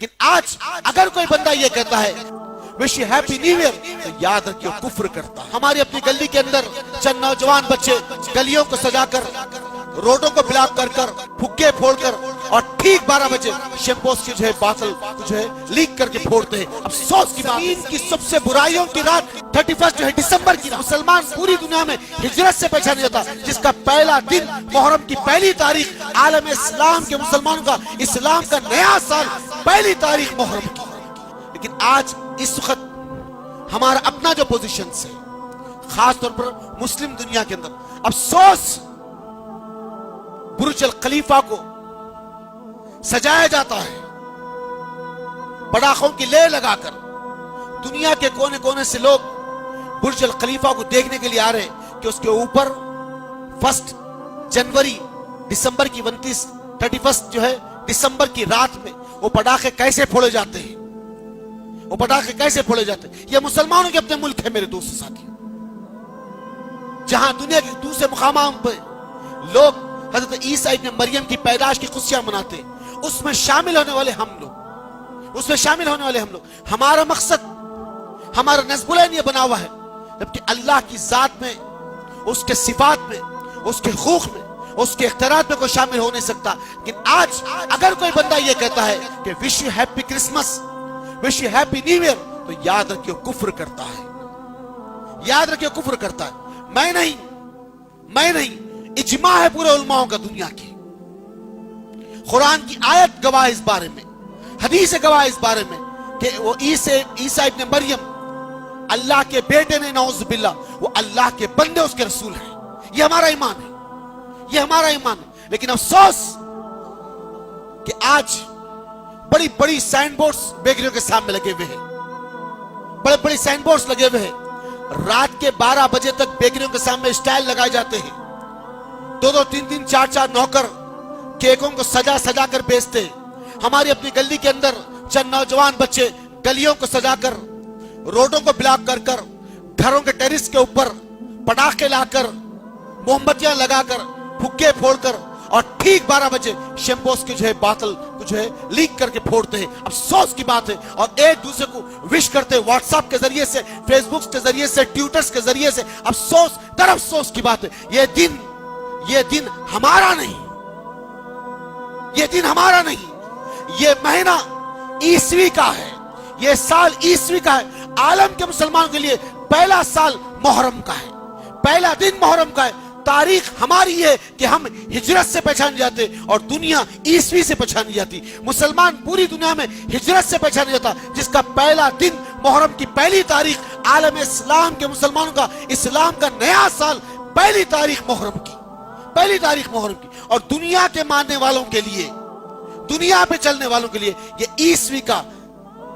لیکن آج اگر کوئی بندہ یہ کہتا ہے wish you happy new year تو یاد رکھیے کفر کرتا. ہماری اپنی گلی کے اندر چند نوجوان بچے گلیوں کو سجا کر روڈوں کو بلاک کر کر پھگے پھوڑ کر اور ٹھیک 12 بجے شیمپوز کی جو ہے باطل جو ہے لیک کر کے پھوڑتے ہیں. افسوس کی بات کی سب سے برائیوں کی رات 31 جو ہے دسمبر کی رات مسلمان پوری دنیا میں ہجرت سے پہچانا جاتا جس کا پہلا دن محرم کی پہلی تاریخ عالم اسلام کے مسلمانوں کا اسلام کا نیا سال پہلی تاریخ محرم کی. لیکن آج اس وقت ہمارا اپنا جو پوزیشنز ہے خاص طور پر مسلم دنیا کے اندر افسوس برج الخلیفہ کو سجایا جاتا ہے پٹاخوں کی لے لگا کر. دنیا کے کونے کونے سے لوگ برج الخلیفہ کو دیکھنے کے لیے آ رہے ہیں کہ اس کے اوپر 1 جنوری دسمبر کی 31 جو ہے دسمبر کی رات میں وہ پٹاخے کیسے پھوڑے جاتے ہیں. وہ پٹاخے کیسے پھوڑے جاتے ہیں. یہ مسلمانوں کے اپنے ملک ہے میرے دوست ساتھی, جہاں دنیا کے دوسرے مقامات پہ لوگ حضرت عیسیٰ ابن مریم کی پیدائش کی خوشیاں مناتے ہیں. اس میں شامل ہونے والے ہم لوگ ہمارا مقصد ہمارا نصب العین یہ بنا ہوا ہے جبکہ اللہ کی ذات میں اس کے صفات میں اس کے حقوق میں اس کے اختیارات میں کوئی شامل ہو نہیں سکتا. لیکن آج اگر کوئی بندہ یہ کہتا ہے کہ wish you happy Christmas wish you happy new year تو یاد رکھیے کفر کرتا ہے. یاد رکھیے کفر کرتا ہے. میں نہیں اجماع ہے پورے علماؤں کا دنیا کی. قرآن کی آیت گواہ اس بارے میں, حدیث گواہ اس بارے میں کہ وہ عیسیٰ ابن مریم اللہ کے بیٹے نے نعوذ باللہ, وہ اللہ کے بندے اس کے رسول ہیں. یہ ہمارا ایمان ہے. لیکن افسوس کہ آج بڑی بڑی سائن بورڈز بیکریوں کے سامنے لگے ہوئے ہیں. بڑے سائن بورڈز لگے ہوئے ہیں. رات کے 12 بجے تک بیکریوں کے سامنے سٹائل لگائے جاتے ہیں. 2 3 4 نوکر کیکوں کو سجا کر بیچتے ہیں. ہماری اپنی گلی کے اندر چند نوجوان بچے گلیوں کو سجا کر روڈوں کو بلاک کر کر گھروں کے ٹیرس کے اوپر پٹاخے لا کر مومبتیاں لگا کر پھگے پھوڑ کر اور ٹھیک 12 بجے شیمپوز کی جو ہے باطل کو جو ہے لیک کر کے پھوڑتے ہیں. افسوس کی بات ہے. اور ایک دوسرے کو وش کرتے ہیں واٹس ایپ کے ذریعے سے, فیس بک کے ذریعے سے, ٹویٹرز کے ذریعے سے. افسوس در افسوس کی بات ہے. یہ دن ہمارا نہیں, یہ مہینہ عیسوی کا ہے, یہ سال عیسوی کا ہے. عالم کے مسلمانوں کے لیے پہلا سال محرم کا ہے, پہلا دن محرم کا ہے. تاریخ ہماری ہے کہ ہم ہجرت سے پہچان جاتے اور دنیا عیسوی سے پہچانی جاتی. مسلمان پوری دنیا میں ہجرت سے پہچانا جاتا جس کا پہلا دن محرم کی پہلی تاریخ عالم اسلام کے مسلمانوں کا اسلام کا نیا سال پہلی تاریخ محرم کی. اور دنیا کے ماننے والوں کے لیے, دنیا پہ چلنے والوں کے لیے یہ عیسوی کا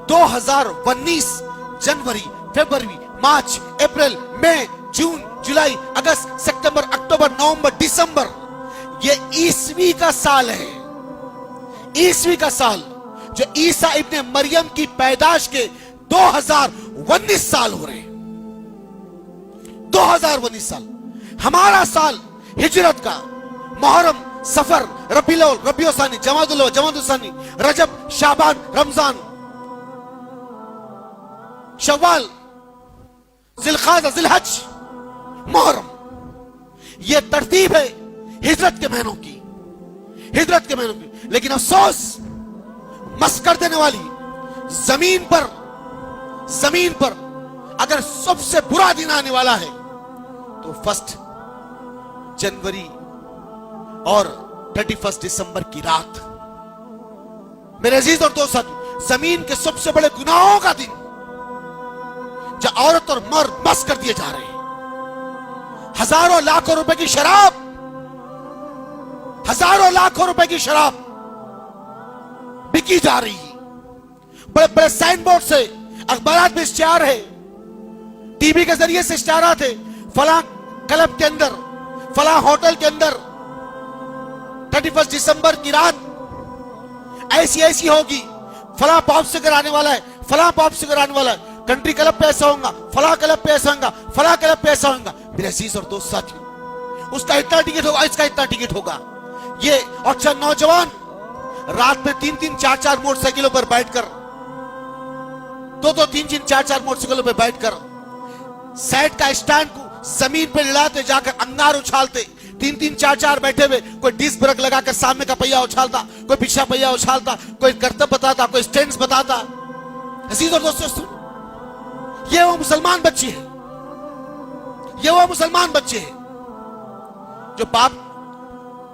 2019 جنوری, فروری, مارچ, اپریل, مئی, جون, جولائی, اگست, ستمبر, اکتوبر, نومبر, دسمبر, یہ عیسوی کا سال ہے. عیسوی کا سال جو عیسیٰ ابن مریم کی پیدائش کے 2019 سال ہو رہے ہیں. 2019 سال ہمارا سال ہجرت کا. محرم, سفر, ربیع الاول, ربیع الثانی, جمادی الاول, جمادی الثانی, رجب, شعبان, رمضان, شوال, ذی القعدہ, ذی الحج, محرم. یہ ترتیب ہے ہجرت کے مہینوں کی. لیکن افسوس مس کر دینے والی زمین پر اگر سب سے برا دن آنے والا ہے تو 1 جنوری اور 31 دسمبر کی رات. میرے عزیز اور دوست ساتھی, زمین کے سب سے بڑے گناہوں کا دن جہاں عورت اور مرد مس کر دیے جا رہے ہیں. ہزاروں لاکھوں روپے کی شراب بکی جا رہی ہے. بڑے سائن بورڈ سے, اخبارات میں اشتہار ہے, ٹی وی کے ذریعے سے اشتہارات ہے. فلاں کلب کے اندر, فلاں ہوٹل کے اندر 31 دسمبر کی رات ایسی ہوگی. فلاں پاپ سنگر آنے والا ہے, کنٹری کلب پہ ایسا ہوگا, فلاں کلب پہ ایسا ہوگا, فلاں کلب پہ ایسا ہوگا. میرے عزیز اور دوست ساتھی, اس کا اتنا ٹکٹ ہوگا, اس کا اتنا ٹکٹ ہوگا. یہ اور چند نوجوان رات میں 3-3 4-4 موٹر سائیکلوں پر بیٹھ کر 2-2 3-3 4-4 موٹر سائیکلوں پر بیٹھ کر سائیڈ کا اسٹینڈ کو زمین پہ لڑاتے جا کر انگار اچھالتے 3-3 4-4 بیٹھے ہوئے کوئی ڈسک برک لگا کر سامنے کا پہیا اچھالتا کوئی پیچھے پہیا اچھالتا کوئی کرتب بتاتا کوئی سٹینڈز بتاتا عزیز اور دوستو یہ وہ مسلمان بچے ہیں یہ وہ مسلمان بچے ہیں جو باپ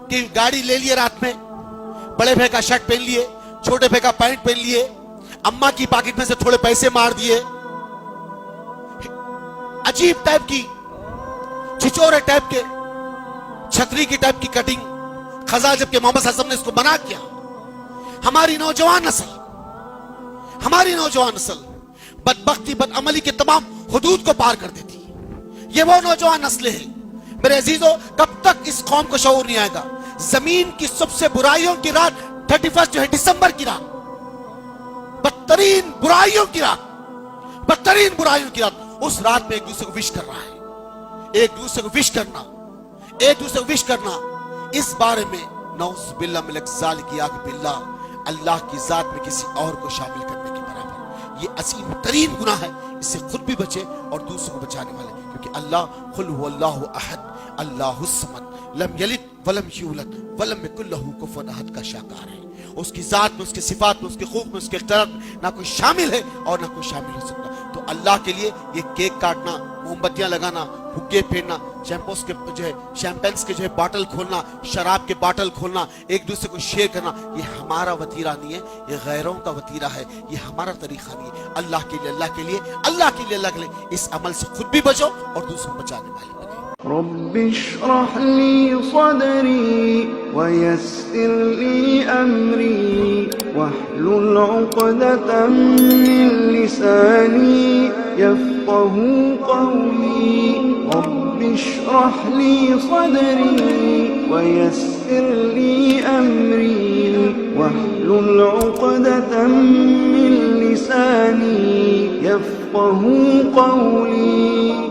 کی گاڑی لے لیے رات میں بڑے بھائی کا شرٹ پہن لیے چھوٹے بھائی کا پینٹ پہن لیے اماں کی پاکٹ میں سے تھوڑے پیسے مار دیے عجیب ٹائپ کی چھچورے ٹائپ کے چھتری کی ٹائپ کی کٹنگ خزاں جبکہ محمد صلی اللہ علیہ وسلم نے اس کو منع کیا ہماری نوجوان نسل بدبختی بدعملی کے تمام حدود کو پار کر دیتی یہ وہ نوجوان نسلیں ہیں میرے عزیزو کب تک اس قوم کو شعور نہیں آئے گا زمین کی سب سے برائیوں کی رات 31 جو ہے دسمبر کی رات بدترین برائیوں کی رات اس رات میں ایک دوسرے کو وش کر رہا ہے ایک دوسرے کو وش کرنا اس بارے میں نعوذ باللہ من الظالق باللہ اللہ کی ذات میں کسی اور کو شامل کرنے کے برابر یہ عظیم ترین گناہ ہے اس سے خود بھی بچے اور دوسروں کو بچانے والے کیونکہ اللہ قل هو اللہ احد اللہ الصمد لم یلد ولم یولد ولم یکن لہ کفوا احد کا شاکار ہے اس کی ذات میں اس کی صفات میں اس کے خوف میں اس کے اختیارات میں نہ کوئی شامل ہے اور نہ کوئی شامل ہو سکتا تو اللہ کے لیے یہ کیک کاٹنا موم بتیاں لگانا حکے پھیرنا شیمپینز کے جو ہے باٹل کھولنا شراب کے باٹل کھولنا ایک دوسرے کو شیئر کرنا یہ ہمارا وتیرہ نہیں ہے یہ غیروں کا وتیرہ ہے یہ ہمارا طریقہ نہیں ہے اللہ کے لیے اس عمل سے خود بھی بچو اور دوسروں کو بچانے والے بنو رب اشرح لي صدري ويسر لي أمري واحلل عقدة من لساني يفقه قولي رب اشرح لي صدري ويسر لي أمري واحلل عقدة من لساني يفقه قولي